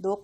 2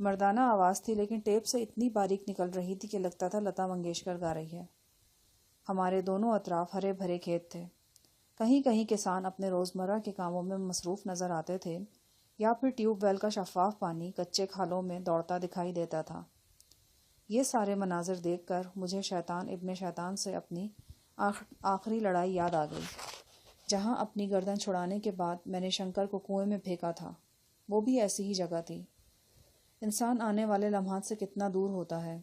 مردانہ آواز تھی لیکن ٹیپ سے اتنی باریک نکل رہی تھی کہ لگتا تھا لتا منگیشکر گا رہی ہے۔ ہمارے دونوں اطراف ہرے بھرے کھیت تھے۔ کہیں کہیں کسان اپنے روزمرہ کے کاموں میں مصروف نظر آتے تھے یا پھر ٹیوب ویل کا شفاف پانی کچے کھالوں میں دوڑتا دکھائی دیتا تھا۔ یہ سارے مناظر دیکھ کر مجھے شیطان ابن شیطان سے اپنی آخری لڑائی یاد آ گئی، جہاں اپنی گردن چھڑانے کے بعد میں نے شنکر کو کنویں میں پھینکا تھا۔ وہ بھی ایسی ہی جگہ تھی۔ انسان آنے والے لمحات سے کتنا دور ہوتا ہے۔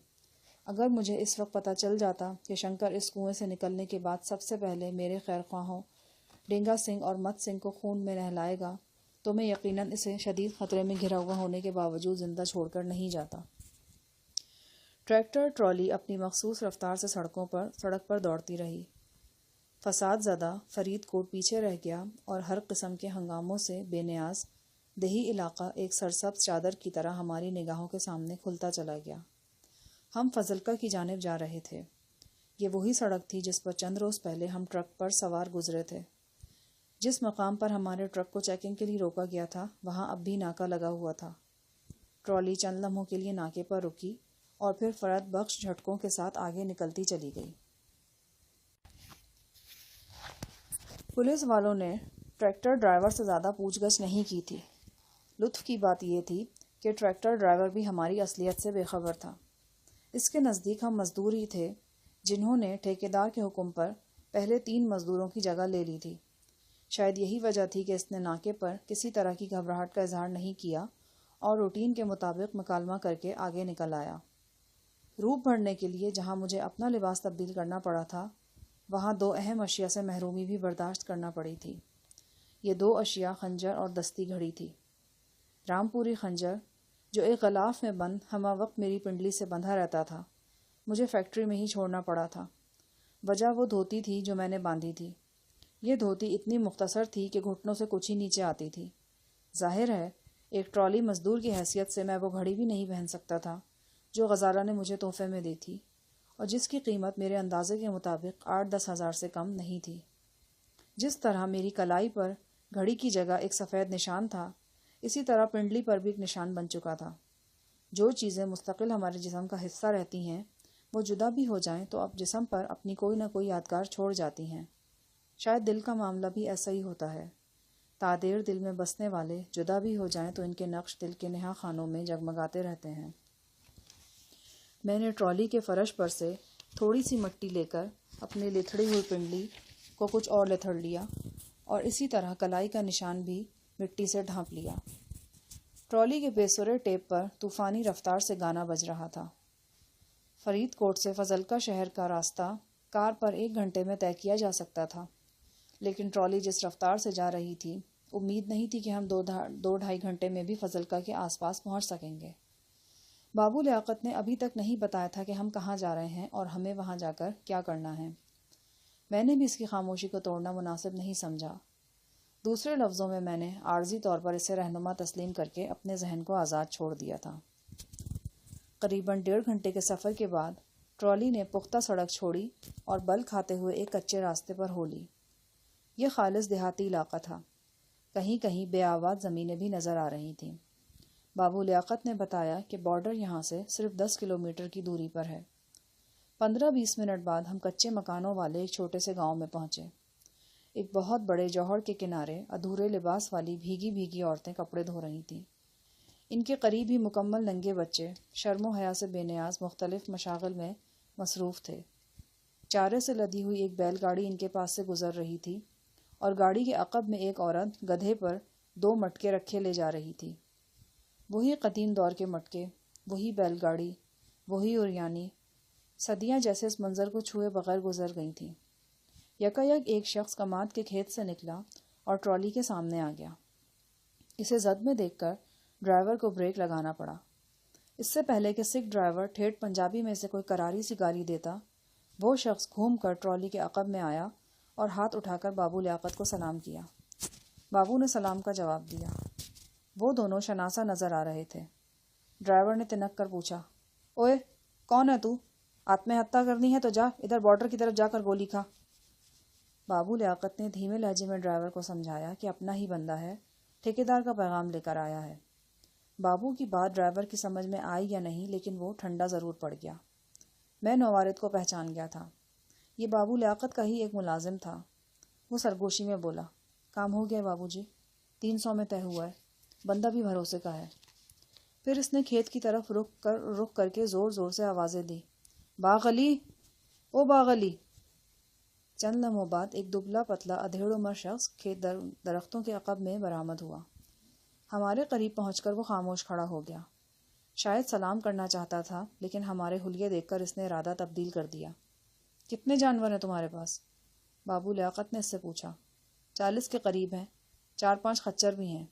اگر مجھے اس وقت پتہ چل جاتا کہ شنکر اس کنویں سے نکلنے کے بعد سب سے پہلے میرے خیر خواہوں ڈینگا سنگھ اور مت سنگھ کو خون میں نہلائے گا تو میں یقیناً اسے شدید خطرے میں گھرا ہوا ہونے کے باوجود زندہ چھوڑ کر نہیں جاتا۔ ٹریکٹر ٹرالی اپنی مخصوص رفتار سے سڑک پر دوڑتی رہی۔ فساد زدہ فرید کوٹ پیچھے رہ گیا اور ہر قسم کے ہنگاموں سے بے نیاز دیہی علاقہ ایک سرسبز چادر کی طرح ہماری نگاہوں کے سامنے کھلتا چلا گیا۔ ہم فضلکا کی جانب جا رہے تھے۔ یہ وہی سڑک تھی جس پر چند روز پہلے ہم ٹرک پر سوار گزرے تھے۔ جس مقام پر ہمارے ٹرک کو چیکنگ کے لیے روکا گیا تھا وہاں اب بھی ناکا لگا ہوا تھا۔ ٹرالی چند لمحوں کے لیے ناکے پر رکی اور پھر فرد بخش جھٹکوں کے ساتھ آگے نکلتی چلی گئی۔ پولیس والوں نے ٹریکٹر ڈرائیور سے زیادہ پوچھ گچھ نہیں کی تھی۔ لطف کی بات یہ تھی کہ ٹریکٹر ڈرائیور بھی ہماری اصلیت سے بے خبر تھا۔ اس کے نزدیک ہم مزدور ہی تھے جنہوں نے ٹھیکیدار کے حکم پر پہلے 3 مزدوروں کی جگہ لے لی تھی۔ شاید یہی وجہ تھی کہ اس نے ناکے پر کسی طرح کی گھبراہٹ کا اظہار نہیں کیا اور روٹین کے مطابق مکالمہ کر کے آگے نکل آیا۔ روپ بھرنے کے لیے جہاں مجھے اپنا لباس تبدیل کرنا پڑا تھا وہاں 2 اہم اشیاء سے محرومی بھی برداشت کرنا پڑی تھی۔ یہ 2 اشیاء خنجر اور دستی گھڑی تھی۔ رامپوری خنجر جو ایک غلاف میں بند ہمہ وقت میری پنڈلی سے بندھا رہتا تھا، مجھے فیکٹری میں ہی چھوڑنا پڑا تھا۔ وجہ وہ دھوتی تھی جو میں نے باندھی تھی۔ یہ دھوتی اتنی مختصر تھی کہ گھٹنوں سے کچھ ہی نیچے آتی تھی۔ ظاہر ہے ایک ٹرالی مزدور کی حیثیت سے میں وہ گھڑی بھی نہیں پہن سکتا تھا جو غزالہ نے مجھے تحفے میں دی تھی اور جس کی قیمت میرے اندازے کے مطابق 8-10 ہزار سے کم نہیں تھی۔ جس طرح میری کلائی پر گھڑی کی جگہ ایک سفید نشان تھا، اسی طرح پنڈلی پر بھی ایک نشان بن چکا تھا۔ جو چیزیں مستقل ہمارے جسم کا حصہ رہتی ہیں وہ جدا بھی ہو جائیں تو اب جسم پر اپنی کوئی نہ کوئی یادگار چھوڑ جاتی ہیں۔ شاید دل کا معاملہ بھی ایسا ہی ہوتا ہے۔ تادیر دل میں بسنے والے جدا بھی ہو جائیں تو ان کے نقش دل کے نہا خانوں میں جگمگاتے رہتے ہیں۔ میں نے ٹرالی کے فرش پر سے تھوڑی سی مٹی لے کر اپنی لتھڑی ہوئی پنڈلی کو کچھ اور لتھڑ لیا اور اسی طرح کلائی کا نشان بھی مٹی سے ڈھانپ لیا۔ ٹرالی کے بے ٹیپ پر طوفانی رفتار سے گانا بج رہا تھا۔ فرید کوٹ سے فضلکا شہر کا راستہ کار پر 1 گھنٹے میں طے کیا جا سکتا تھا، لیکن ٹرالی جس رفتار سے جا رہی تھی امید نہیں تھی کہ ہم 2-2.5 گھنٹے میں بھی فضلکا کے آس پاس پہنچ سکیں گے۔ بابو لیاقت نے ابھی تک نہیں بتایا تھا کہ ہم کہاں جا رہے ہیں اور ہمیں وہاں جا کر کیا کرنا ہے۔ میں نے بھی اس کی خاموشی کو توڑنا مناسب نہیں سمجھا۔ دوسرے لفظوں میں نے عارضی طور پر اسے رہنما تسلیم کر کے اپنے ذہن کو آزاد چھوڑ دیا تھا۔ قریباً 1.5 گھنٹے کے سفر کے بعد ٹرالی نے پختہ سڑک چھوڑی اور بل کھاتے ہوئے ایک کچے راستے پر ہو لی۔ یہ خالص دیہاتی علاقہ تھا۔ کہیں کہیں بے آباد زمینیں بھی نظر آ رہی تھیں۔ بابو لیاقت نے بتایا کہ بارڈر یہاں سے صرف 10 کلومیٹر کی دوری پر ہے۔ 15-20 منٹ بعد ہم کچے مکانوں والے ایک چھوٹے سے گاؤں میں پہنچے۔ ایک بہت بڑے جوہر کے کنارے ادھورے لباس والی بھیگی عورتیں کپڑے دھو رہی تھیں۔ ان کے قریب ہی مکمل ننگے بچے شرم و حیا سے بے نیاز مختلف مشاغل میں مصروف تھے۔ چارے سے لدی ہوئی ایک بیل گاڑی ان کے پاس سے گزر رہی تھی اور گاڑی کے عقب میں ایک عورت گدھے پر 2 مٹکے رکھے لے جا رہی تھی۔ وہی قدیم دور کے مٹکے، وہی بیل گاڑی، وہی اوریانی، صدیاں جیسے اس منظر کو چھوئے بغیر گزر گئی تھیں۔ یکایک ایک شخص کماد کے کھیت سے نکلا اور ٹرالی کے سامنے آ گیا۔ اسے زد میں دیکھ کر ڈرائیور کو بریک لگانا پڑا۔ اس سے پہلے کہ سکھ ڈرائیور ٹھیٹھ پنجابی میں سے کوئی کراری سی گالی دیتا، وہ شخص گھوم کر ٹرالی کے عقب میں آیا اور ہاتھ اٹھا کر بابو لیاقت کو سلام کیا۔ بابو نے سلام کا جواب دیا۔ وہ دونوں شناسہ نظر آ رہے تھے۔ ڈرائیور نے تنک کر پوچھا، اوئے کون ہے تو؟ آتم ہتیا کرنی ہے تو جا ادھر بارڈر کی طرف جا کر گولی کھا۔ بابو لیاقت نے دھیمے لہجے میں ڈرائیور کو سمجھایا کہ اپنا ہی بندہ ہے، ٹھیکیدار کا پیغام لے کر آیا ہے۔ بابو کی بات ڈرائیور کی سمجھ میں آئی یا نہیں، لیکن وہ ٹھنڈا ضرور پڑ گیا۔ میں نوارد کو پہچان گیا تھا۔ یہ بابو لیاقت کا ہی ایک ملازم تھا۔ وہ سرگوشی میں بولا، کام ہو گیا بابو جی، 300 میں طے ہوا ہے، بندہ بھی بھروسے کا ہے۔ پھر اس نے کھیت کی طرف رخ کر کے زور زور سے آوازیں دی، باغ علی، او باغ علی۔ چند لمحوں بعد ایک دبلا پتلا ادھیڑ عمر شخص کھیت درختوں کے عقب میں برآمد ہوا۔ ہمارے قریب پہنچ کر وہ خاموش کھڑا ہو گیا۔ شاید سلام کرنا چاہتا تھا، لیکن ہمارے حلیے دیکھ کر اس نے ارادہ تبدیل کر دیا۔ کتنے جانور ہیں تمہارے پاس؟ بابو لیاقت نے اس سے پوچھا۔ 40 کے قریب ہیں، 4-5 خچر بھی ہیں۔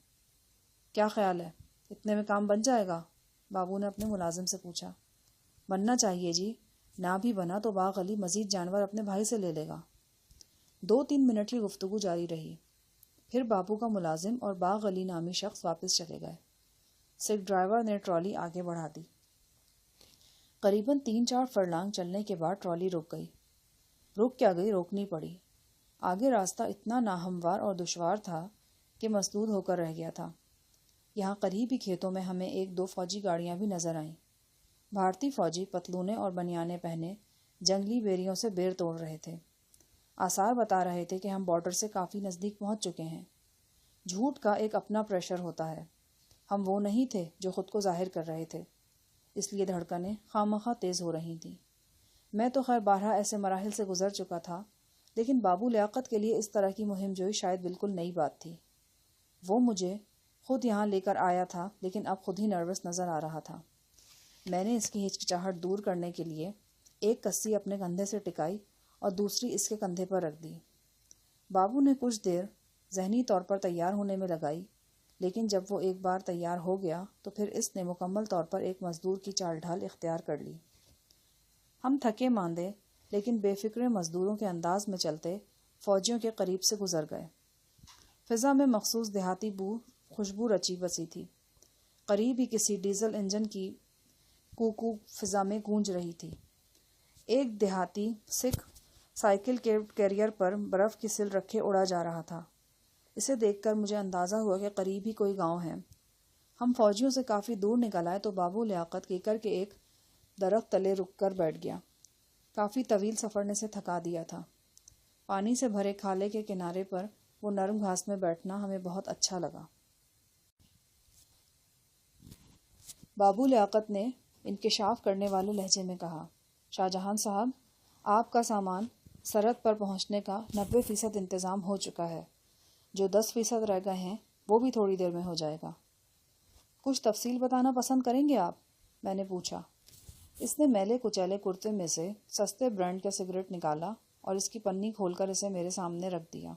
کیا خیال ہے، اتنے میں کام بن جائے گا؟ بابو نے اپنے ملازم سے پوچھا۔ بننا چاہیے جی، نہ بھی بنا تو باغ علی مزید جانور اپنے بھائی سے لے لے گا۔ 2-3 منٹ کی گفتگو جاری رہی۔ پھر بابو کا ملازم اور باغ علی نامی شخص واپس چلے گئے۔ سکھ ڈرائیور نے ٹرالی آگے بڑھا دی۔ قریباً 3-4 فرلانگ چلنے کے بعد ٹرالی رک گئی۔ رک کیا گئی، روکنی پڑی۔ آگے راستہ اتنا ناہموار اور دشوار تھا کہ مسدود ہو کر رہ گیا تھا۔ یہاں قریبی کھیتوں میں ہمیں 1-2 فوجی گاڑیاں بھی نظر آئیں۔ بھارتی فوجی پتلونے اور بنیانے پہنے جنگلی بیریوں سے بیر توڑ رہے تھے۔ آثار بتا رہے تھے کہ ہم بارڈر سے کافی نزدیک پہنچ چکے ہیں۔ جھوٹ کا ایک اپنا پریشر ہوتا ہے۔ ہم وہ نہیں تھے جو خود کو ظاہر کر رہے تھے، اس لیے دھڑکنیں خواہ تیز ہو رہی تھیں۔ میں تو خیر بارہا ایسے مراحل سے گزر چکا تھا، لیکن بابو لیاقت کے لیے اس طرح کی مہم جوئی شاید بالکل نئی بات تھی۔ وہ مجھے خود یہاں لے کر آیا تھا، لیکن اب خود ہی نروس نظر آ رہا تھا۔ میں نے اس کی ہچکچاہٹ دور کرنے کے لیے ایک کسی اپنے کندھے سے ٹکائی اور دوسری اس کے کندھے پر رکھ دی۔ بابو نے کچھ دیر ذہنی طور پر تیار ہونے میں لگائی، لیکن جب وہ ایک بار تیار ہو گیا تو پھر اس نے مکمل طور پر ایک مزدور کی چال ڈھال اختیار کر لی۔ ہم تھکے ماندے لیکن بے فکر مزدوروں کے انداز میں چلتے فوجیوں کے قریب سے گزر گئے۔ فضا میں مخصوص دیہاتی خوشبو رچی بسی تھی۔ قریب ہی کسی ڈیزل انجن کی کوکو فضا میں گونج رہی تھی۔ ایک دیہاتی سکھ سائیکل کے کیریئر پر برف کی سل رکھے اڑا جا رہا تھا۔ اسے دیکھ کر مجھے اندازہ ہوا کہ قریب ہی کوئی گاؤں ہے۔ ہم فوجیوں سے کافی دور نکل آئے تو بابو لیاقت کیکر کے ایک درخت تلے رک کر بیٹھ گیا۔ کافی طویل سفر نے سے تھکا دیا تھا۔ پانی سے بھرے کھالے کے کنارے پر وہ نرم گھاس میں بیٹھنا ہمیں بہت اچھا لگا۔ بابو لیاقت نے انکشاف کرنے والے لہجے میں کہا، شاہجہان صاحب، آپ کا سامان سرحد پر پہنچنے کا 90% انتظام ہو چکا ہے۔ جو 10% رہ گئے ہیں وہ بھی تھوڑی دیر میں ہو جائے گا۔ کچھ تفصیل بتانا پسند کریں گے آپ؟ میں نے پوچھا۔ اس نے میلے کچیلے کرتے میں سے سستے برانڈ کا سگریٹ نکالا اور اس کی پنی کھول کر اسے میرے سامنے رکھ دیا۔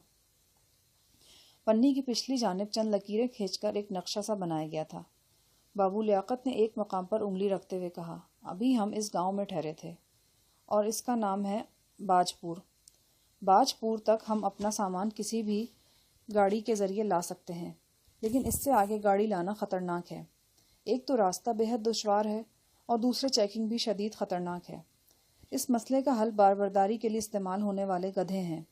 پنی کی پچھلی جانب چند لکیریں کھینچ کر ایک نقشہ سا بنایا گیا تھا۔ بابو لیاقت نے ایک مقام پر انگلی رکھتے ہوئے کہا، ابھی ہم اس گاؤں میں ٹھہرے تھے اور اس کا نام ہے باج پور۔ باج پور تک ہم اپنا سامان کسی بھی گاڑی کے ذریعے لا سکتے ہیں، لیکن اس سے آگے گاڑی لانا خطرناک ہے۔ ایک تو راستہ بے حد دشوار ہے اور دوسرے چیکنگ بھی شدید خطرناک ہے۔ اس مسئلے کا حل باربرداری کے لیے استعمال ہونے والے گدھے ہیں۔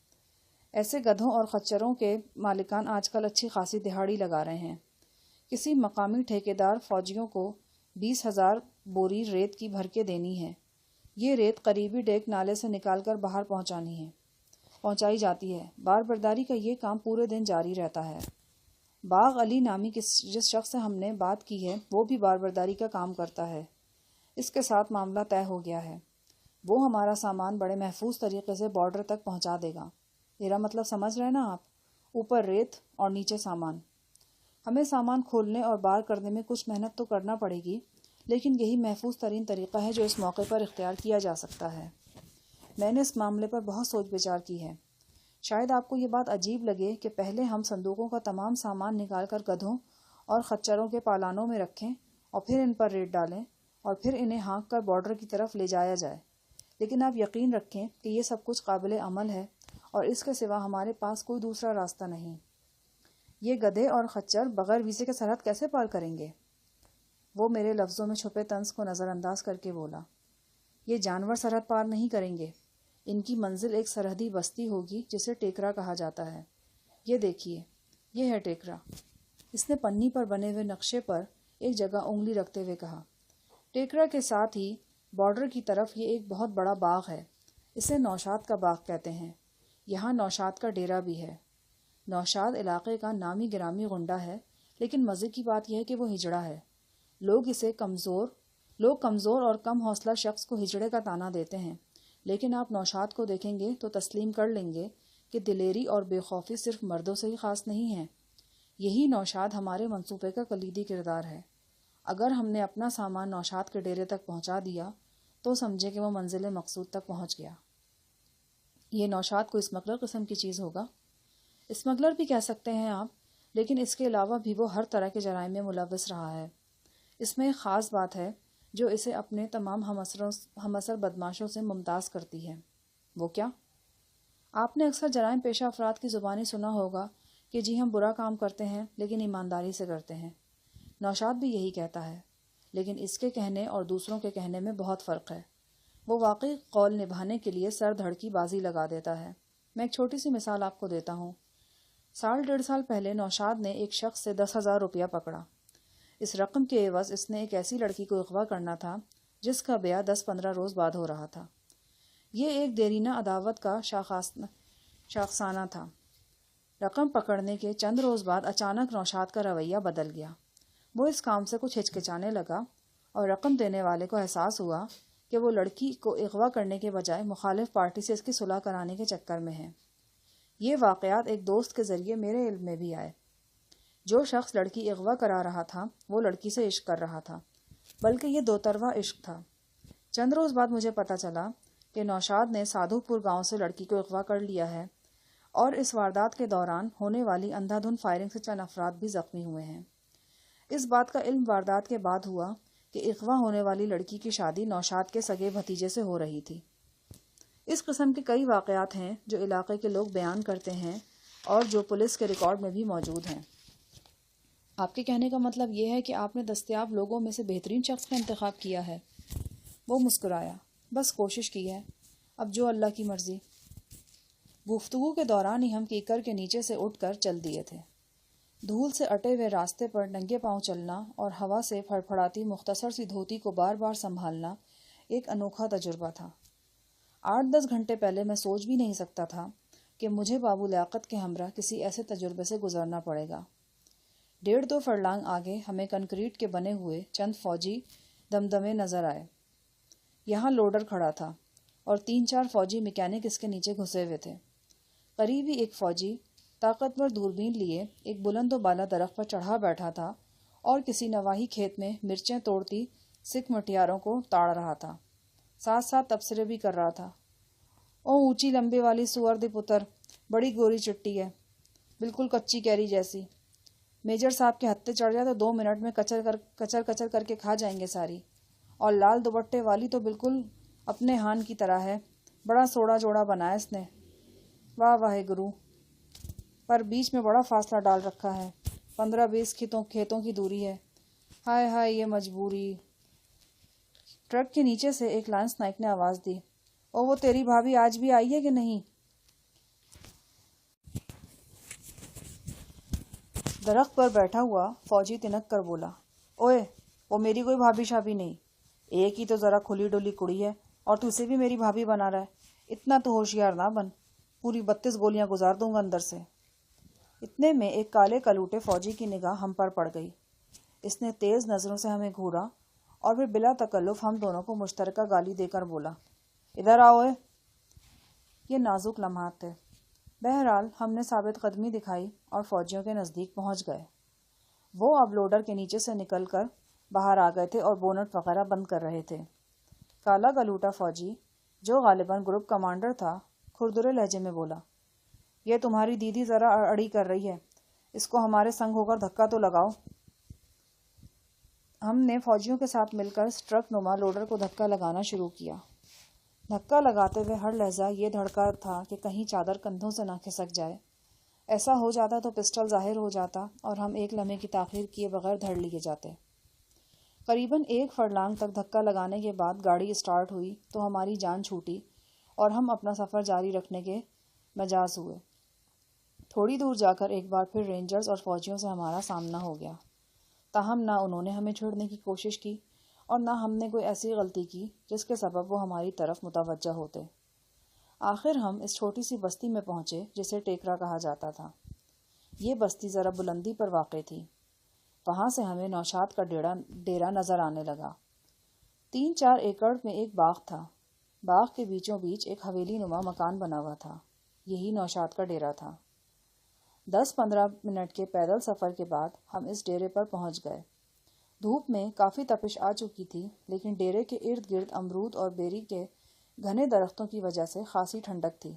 ایسے گدھوں اور خچروں کے مالکان آج کل اچھی خاصی دہاڑی لگا رہے ہیں۔ کسی مقامی ٹھیکیدار فوجیوں کو 20,000 بوری ریت کی بھر کے دینی ہے۔ یہ ریت قریبی ڈیک نالے سے نکال کر باہر پہنچائی جاتی ہے۔ باربرداری کا یہ کام پورے دن جاری رہتا ہے۔ باغ علی نامی جس شخص سے ہم نے بات کی ہے وہ بھی باربرداری کا کام کرتا ہے۔ اس کے ساتھ معاملہ طے ہو گیا ہے۔ وہ ہمارا سامان بڑے محفوظ طریقے سے بارڈر تک پہنچا دے گا۔ میرا مطلب سمجھ رہے نا آپ؟ اوپر ریت اور نیچے سامان۔ ہمیں سامان کھولنے اور بار کرنے میں کچھ محنت تو کرنا پڑے گی، لیکن یہی محفوظ ترین طریقہ ہے جو اس موقع پر اختیار کیا جا سکتا ہے۔ میں نے اس معاملے پر بہت سوچ بچار کی ہے۔ شاید آپ کو یہ بات عجیب لگے کہ پہلے ہم صندوقوں کا تمام سامان نکال کر گدھوں اور خچروں کے پالانوں میں رکھیں اور پھر ان پر ریت ڈالیں اور پھر انہیں ہانک کر بارڈر کی طرف لے جایا جائے، لیکن آپ یقین رکھیں کہ یہ سب کچھ قابل عمل ہے اور اس کے سوا ہمارے پاس کوئی دوسرا راستہ نہیں۔ یہ گدھے اور خچر بغیر ویزے کے سرحد کیسے پار کریں گے؟ وہ میرے لفظوں میں چھپے طنز کو نظر انداز کر کے بولا، یہ جانور سرحد پار نہیں کریں گے۔ ان کی منزل ایک سرحدی بستی ہوگی جسے ٹیکرا کہا جاتا ہے۔ یہ دیکھیے، یہ ہے ٹیکرا۔ اس نے پنی پر بنے ہوئے نقشے پر ایک جگہ انگلی رکھتے ہوئے کہا۔ ٹیکرا کے ساتھ ہی بارڈر کی طرف یہ ایک بہت بڑا باغ ہے، اسے نوشاد کا باغ کہتے ہیں، یہاں نوشاد کا ڈیرا بھی ہے۔ نوشاد علاقے کا نامی گرامی غنڈہ ہے، لیکن مزے کی بات یہ ہے کہ وہ ہجڑا ہے۔ لوگ کمزور اور کم حوصلہ شخص کو ہجڑے کا طعنہ دیتے ہیں، لیکن آپ نوشاد کو دیکھیں گے تو تسلیم کر لیں گے کہ دلیری اور بے خوفی صرف مردوں سے ہی خاص نہیں ہے۔ یہی نوشاد ہمارے منصوبے کا کلیدی کردار ہے۔ اگر ہم نے اپنا سامان نوشاد کے ڈیرے تک پہنچا دیا تو سمجھے کہ وہ منزل مقصود تک پہنچ گیا۔ یہ نوشاد کوئی اسمگلر قسم کی چیز ہوگا؟ اسمگلر بھی کہہ سکتے ہیں آپ، لیکن اس کے علاوہ بھی وہ ہر طرح کے جرائم میں ملوث رہا ہے۔ اس میں ایک خاص بات ہے جو اسے اپنے تمام ہم اثر بدماشوں سے ممتاز کرتی ہے۔ وہ کیا؟ آپ نے اکثر جرائم پیشہ افراد کی زبانی سنا ہوگا کہ جی ہم برا کام کرتے ہیں لیکن ایمانداری سے کرتے ہیں۔ نوشاد بھی یہی کہتا ہے، لیکن اس کے کہنے اور دوسروں کے کہنے میں بہت فرق ہے۔ وہ واقعی قول نبھانے کے لیے سر دھڑ کی بازی لگا دیتا ہے۔ میں ایک چھوٹی سی مثال آپ کو دیتا ہوں۔ 1.5 سال پہلے نوشاد نے ایک شخص سے 10,000 روپیہ پکڑا۔ اس رقم کے عوض اس نے ایک ایسی لڑکی کو اغوا کرنا تھا جس کا بیاہ 10-15 روز بعد ہو رہا تھا۔ یہ ایک دیرینہ عداوت کا شاخسانہ تھا۔ رقم پکڑنے کے چند روز بعد اچانک نوشاد کا رویہ بدل گیا۔ وہ اس کام سے کچھ ہچکچانے لگا اور رقم دینے والے کو احساس ہوا کہ وہ لڑکی کو اغوا کرنے کے بجائے مخالف پارٹی سے اس کی صلح کرانے کے چکر میں ہے۔ یہ واقعات ایک دوست کے ذریعے میرے علم میں بھی آئے۔ جو شخص لڑکی اغوا کرا رہا تھا وہ لڑکی سے عشق کر رہا تھا، بلکہ یہ دو طرفہ عشق تھا۔ چند روز بعد مجھے پتہ چلا کہ نوشاد نے سادھو پور گاؤں سے لڑکی کو اغوا کر لیا ہے، اور اس واردات کے دوران ہونے والی اندھا دھند فائرنگ سے چند افراد بھی زخمی ہوئے ہیں۔ اس بات کا علم واردات کے بعد ہوا کہ اغوا ہونے والی لڑکی کی شادی نوشاد کے سگے بھتیجے سے ہو رہی تھی۔ اس قسم کے کئی واقعات ہیں جو علاقے کے لوگ بیان کرتے ہیں اور جو پولیس کے ریکارڈ میں بھی موجود ہیں۔ آپ کے کہنے کا مطلب یہ ہے کہ آپ نے دستیاب لوگوں میں سے بہترین شخص کا انتخاب کیا ہے؟ وہ مسکرایا۔ بس کوشش کی ہے، اب جو اللہ کی مرضی۔ گفتگو کے دوران ہی ہم کیکر کے نیچے سے اٹھ کر چل دیے تھے۔ دھول سے اٹے ہوئے راستے پر ننگے پاؤں چلنا اور ہوا سے پھڑپھڑاتی مختصر سی دھوتی کو بار بار سنبھالنا ایک انوکھا تجربہ تھا۔ 8-10 گھنٹے پہلے میں سوچ بھی نہیں سکتا تھا کہ مجھے بابو لیاقت کے ہمراہ کسی ایسے تجربے سے گزرنا پڑے گا۔ 1.5-2 فرلانگ آگے ہمیں کنکریٹ کے بنے ہوئے چند فوجی دمدمے نظر آئے۔ یہاں لوڈر کھڑا تھا اور 3-4 فوجی میکینک اس کے نیچے گھسے ہوئے تھے۔ قریب ہی ایک فوجی طاقتور دوربین لیے ایک بلند و بالا درخت پر چڑھا بیٹھا تھا اور کسی نواحی کھیت میں مرچیں توڑتی سکھ مٹیاروں کو تاڑ رہا تھا، ساتھ ساتھ تبصرے بھی کر رہا تھا۔ او اونچی لمبے والی سور دی پتر، بڑی گوری چٹی ہے، بالکل کچی کیری جیسی۔ میجر صاحب کے ہتھے چڑھ جائے تو 2 منٹ میں کچر کر کے کھا جائیں گے ساری۔ اور لال دوپٹے والی تو بالکل اپنے ہان کی طرح ہے، بڑا سوڑا جوڑا بنایا اس نے۔ واہ واہ گرو! پر بیچ میں بڑا فاصلہ ڈال رکھا ہے، 15-20 کھیتوں کی دوری ہے۔ ہائے ہائے یہ مجبوری! ٹرک کے نیچے سے ایک لانس نائک نے آواز دی، او وہ تیری بھابھی آج بھی آئی ہے کہ نہیں؟ درخت پر بیٹھا ہوا فوجی تنک کر بولا، اوئے وہ میری کوئی بھابھی شابھی نہیں، ایک ہی تو ذرا کھلی ڈولی کڑی ہے اور تو اسے بھی میری بھابھی بنا رہا ہے۔ اتنا تو ہوشیار نہ بن، پوری 32 گولیاں گزار دوں گا اندر سے۔ اتنے میں ایک کالے کلوٹے فوجی کی نگاہ ہم پر پڑ گئی۔ اس نے تیز نظروں سے ہمیں گھورا اور پھر بلا تکلف ہم دونوں کو مشترکہ گالی دے کر بولا، ادھر آؤ اے۔ یہ نازک لمحات تھے۔ بہرحال ہم نے ثابت قدمی دکھائی اور فوجیوں کے نزدیک پہنچ گئے۔ وہ اب لوڈر کے نیچے سے نکل کر باہر آ گئے تھے اور بونٹ وغیرہ بند کر رہے تھے۔ کالا گلوٹا فوجی، جو غالباً گروپ کمانڈر تھا، کھردرے لہجے میں بولا، یہ تمہاری دیدی ذرا اڑی کر رہی ہے، اس کو ہمارے سنگ ہو کر دھکا تو لگاؤ۔ ہم نے فوجیوں کے ساتھ مل کر ٹرک نما لوڈر کو دھکا لگانا شروع کیا۔ دھکا لگاتے ہوئے ہر لہجہ یہ دھڑکا تھا کہ کہیں چادر کندھوں سے نہ کھسک جائے۔ ایسا ہو جاتا تو پسٹل ظاہر ہو جاتا اور ہم ایک لمحے کی تاخیر کیے بغیر دھڑ لیے جاتے۔ قریباً 1 فرلانگ تک دھکا لگانے کے بعد گاڑی اسٹارٹ ہوئی تو ہماری جان چھوٹی اور ہم اپنا سفر جاری رکھنے کے مجاز ہوئے۔ تھوڑی دور جا کر ایک بار پھر رینجرز اور فوجیوں سے ہمارا سامنا ہو گیا۔ تاہم نہ انہوں نے ہمیں چھوڑنے کی کوشش کی اور نہ ہم نے کوئی ایسی غلطی کی جس کے سبب وہ ہماری طرف متوجہ ہوتے۔ آخر ہم اس چھوٹی سی بستی میں پہنچے جسے ٹیکرا کہا جاتا تھا۔ یہ بستی ذرا بلندی پر واقع تھی۔ وہاں سے ہمیں نوشاد کا ڈیرا نظر آنے لگا۔ 3-4 ایکڑ میں ایک باغ تھا۔ باغ کے بیچوں بیچ ایک حویلی نما مکان بنا ہوا تھا۔ یہی نوشاد کا ڈیرا تھا۔ 10-15 منٹ کے پیدل سفر کے بعد ہم اس ڈیرے پر پہنچ گئے۔ دھوپ میں کافی تپش آ چکی تھی، لیکن ڈیرے کے ارد گرد امرود اور بیری کے گھنے درختوں کی وجہ سے خاصی ٹھنڈک تھی۔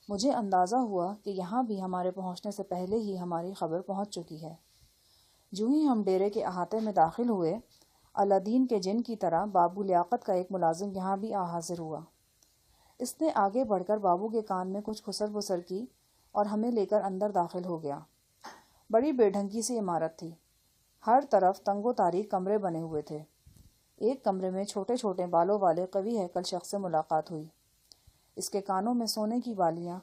مجھے اندازہ ہوا کہ یہاں بھی ہمارے پہنچنے سے پہلے ہی ہماری خبر پہنچ چکی ہے۔ جو ہی ہم ڈیرے کے احاطے میں داخل ہوئے، الادین کے جن کی طرح بابو لیاقت کا ایک ملازم یہاں بھی حاضر ہوا۔ اس نے آگے بڑھ کر بابو کے کان میں کچھ خسر بسر کی اور ہمیں لے کر اندر داخل ہو گیا۔ بڑی بے ڈھنگی سی عمارت تھی۔ ہر طرف تنگ و تاریک کمرے بنے ہوئے تھے۔ ایک کمرے میں چھوٹے چھوٹے بالوں والے قوی ہیکل شخص سے ملاقات ہوئی۔ اس کے کانوں میں سونے کی بالیاں،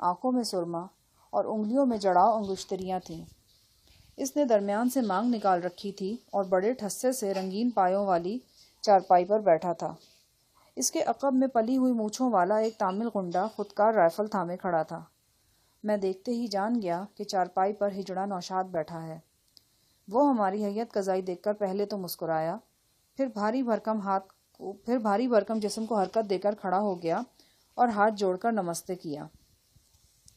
آنکھوں میں سرما اور انگلیوں میں جڑاؤ انگشتریاں تھیں۔ اس نے درمیان سے مانگ نکال رکھی تھی اور بڑے ٹھسے سے رنگین پایوں والی چارپائی پر بیٹھا تھا۔ اس کے عقب میں پلی ہوئی مونچھوں والا ایک تامل گنڈا خودکار رائفل تھامے کھڑا تھا۔ میں دیکھتے ہی جان گیا کہ چارپائی پر ہجڑا نوشاد بیٹھا ہے۔ وہ ہماری ہیئت قضائی دیکھ کر پہلے تو مسکرایا، پھر بھاری بھرکم جسم کو حرکت دے کر کھڑا ہو گیا اور ہاتھ جوڑ کر نمستے کیا۔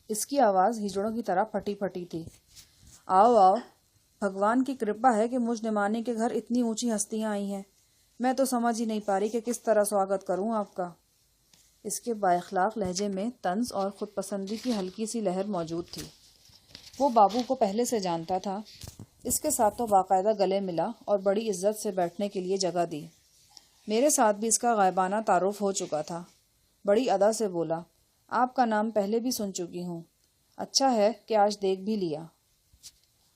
اس کی آواز ہجڑوں کی طرح پھٹی پھٹی تھی۔ آؤ آؤ، بھگوان کی کرپا ہے کہ مجھ نمانے کے گھر اتنی اونچی ہستیاں آئی ہیں۔ میں تو سمجھ ہی نہیں پا رہی کہ کس طرح سواگت کروں آپ کا۔ اس کے بااخلاق لہجے میں طنز اور خود پسندی کی ہلکی سی لہر موجود تھی۔ وہ بابو کو پہلے سے جانتا تھا۔ اس کے ساتھ تو باقاعدہ گلے ملا اور بڑی عزت سے بیٹھنے کے لیے جگہ دی۔ میرے ساتھ بھی اس کا غائبانہ تعارف ہو چکا تھا۔ بڑی ادا سے بولا، آپ کا نام پہلے بھی سن چکی ہوں۔ اچھا ہے کہ آج دیکھ بھی لیا۔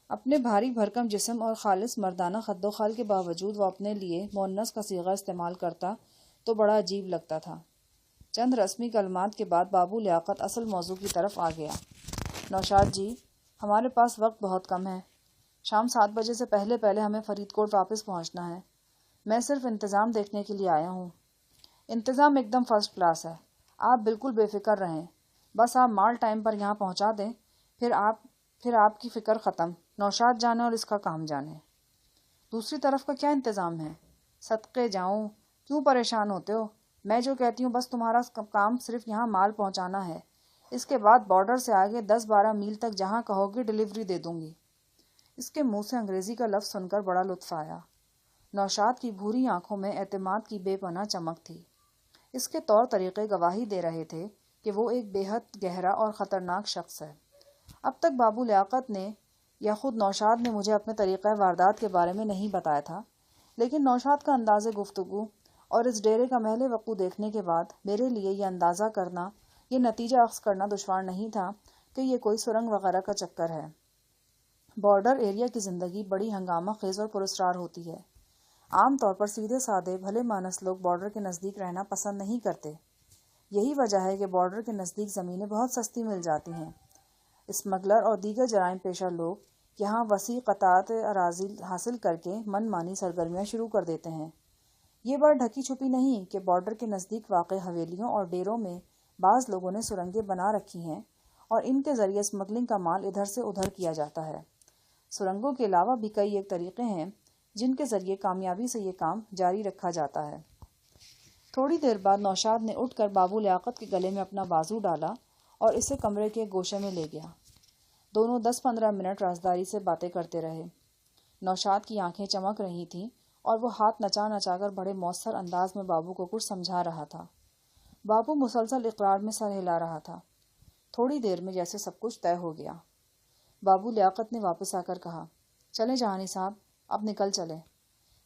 اپنے بھاری بھرکم جسم اور خالص مردانہ خد و خال کے باوجود وہ اپنے لیے مؤنث کا صیغہ استعمال کرتا تو بڑا عجیب لگتا تھا۔ چند رسمی کلمات کے بعد بابو لیاقت اصل موضوع کی طرف آ گیا۔ نوشاد جی، ہمارے پاس وقت بہت کم ہے۔ شام 7 بجے سے پہلے ہمیں فرید کوٹ واپس پہنچنا ہے۔ میں صرف انتظام دیکھنے کے لیے آیا ہوں۔ انتظام ایک دم فرسٹ کلاس ہے۔ آپ بالکل بے فکر رہیں۔ بس آپ مال ٹائم پر یہاں پہنچا دیں، پھر آپ کی فکر ختم۔ نوشاد جانے اور اس کا کام جانے۔ دوسری طرف کا کیا انتظام ہے؟ صدقے جاؤں، کیوں پریشان ہوتے ہو؟ میں جو کہتی ہوں بس تمہارا کام صرف یہاں مال پہنچانا ہے۔ اس کے بعد بارڈر سے آگے 10-12 میل تک جہاں کہو گے ڈیلیوری دے دوں گی۔ اس کے منہ سے انگریزی کا لفظ سن کر بڑا لطف آیا۔ نوشاد کی بھوری آنکھوں میں اعتماد کی بے پناہ چمک تھی۔ اس کے طور طریقے گواہی دے رہے تھے کہ وہ ایک بے حد گہرا اور خطرناک شخص ہے۔ اب تک بابو لیاقت نے یا خود نوشاد نے مجھے اپنے طریقہ واردات کے بارے میں نہیں بتایا تھا، لیکن نوشاد کا انداز گفتگو اور اس ڈیرے کا محل وقوع دیکھنے کے بعد میرے لیے یہ اندازہ کرنا، یہ نتیجہ اخذ کرنا دشوار نہیں تھا کہ یہ کوئی سرنگ وغیرہ کا چکر ہے۔ بارڈر ایریا کی زندگی بڑی ہنگامہ خیز اور پراسرار ہوتی ہے۔ عام طور پر سیدھے سادے بھلے مانس لوگ بارڈر کے نزدیک رہنا پسند نہیں کرتے۔ یہی وجہ ہے کہ بارڈر کے نزدیک زمینیں بہت سستی مل جاتی ہیں۔ اسمگلر اور دیگر جرائم پیشہ لوگ یہاں وسیع قطعات اراضی حاصل کر کے من مانی سرگرمیاں شروع کر دیتے ہیں۔ یہ بات ڈھکی چھپی نہیں کہ بارڈر کے نزدیک واقع حویلیوں اور ڈیروں میں بعض لوگوں نے سرنگیں بنا رکھی ہیں اور ان کے ذریعے اسمگلنگ کا مال ادھر سے ادھر کیا جاتا ہے۔ سرنگوں کے علاوہ بھی کئی ایک طریقے ہیں جن کے ذریعے کامیابی سے یہ کام جاری رکھا جاتا ہے۔ تھوڑی دیر بعد نوشاد نے اٹھ کر بابو لیاقت کے گلے میں اپنا بازو ڈالا اور اسے کمرے کے گوشے میں لے گیا۔ دونوں 10-15 منٹ رازداری سے باتیں کرتے رہے۔ نوشاد کی آنکھیں چمک رہی تھیں اور وہ ہاتھ نچا نچا کر بڑے مؤثر انداز میں بابو کو کچھ سمجھا رہا تھا۔ بابو مسلسل اقرار میں سر ہلا رہا تھا۔ تھوڑی دیر میں جیسے سب کچھ طے ہو گیا۔ بابو لیاقت نے واپس آ کر کہا، چلیں جہانی صاحب، اب نکل چلیں۔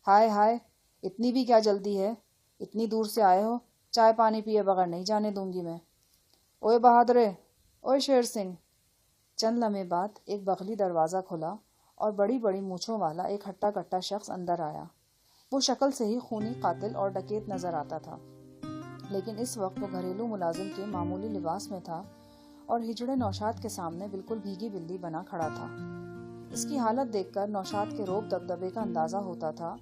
ہائے ہائے، اتنی بھی کیا جلدی ہے؟ اتنی دور سے آئے ہو، چائے پانی پیے بغیر نہیں جانے دوں گی میں۔ اوئے بہادرے، اوئے شیر سنگھ۔ چند لمحے بعد ایک بغلی دروازہ کھلا اور بڑی بڑی مونچھوں والا ایک ہٹا کٹا شخص اندر آیا۔ وہ شکل سے ہی خونی قاتل اور ڈکیت نظر آتا تھا، لیکن اس وقت وہ گھریلو ملازم کے معمولی لباس میں تھا اور ہجڑے نوشاد کے سامنے بالکل بھیگی بلی بنا کھڑا تھا۔ اس کی حالت دیکھ کر نوشاد کے روب دبدبے کا اندازہ ہوتا تھا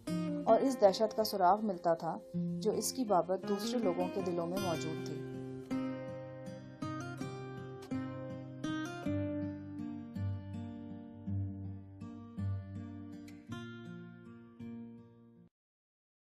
اور اس دہشت کا سراغ ملتا تھا جو اس کی بابت دوسرے لوگوں کے دلوں میں موجود تھی۔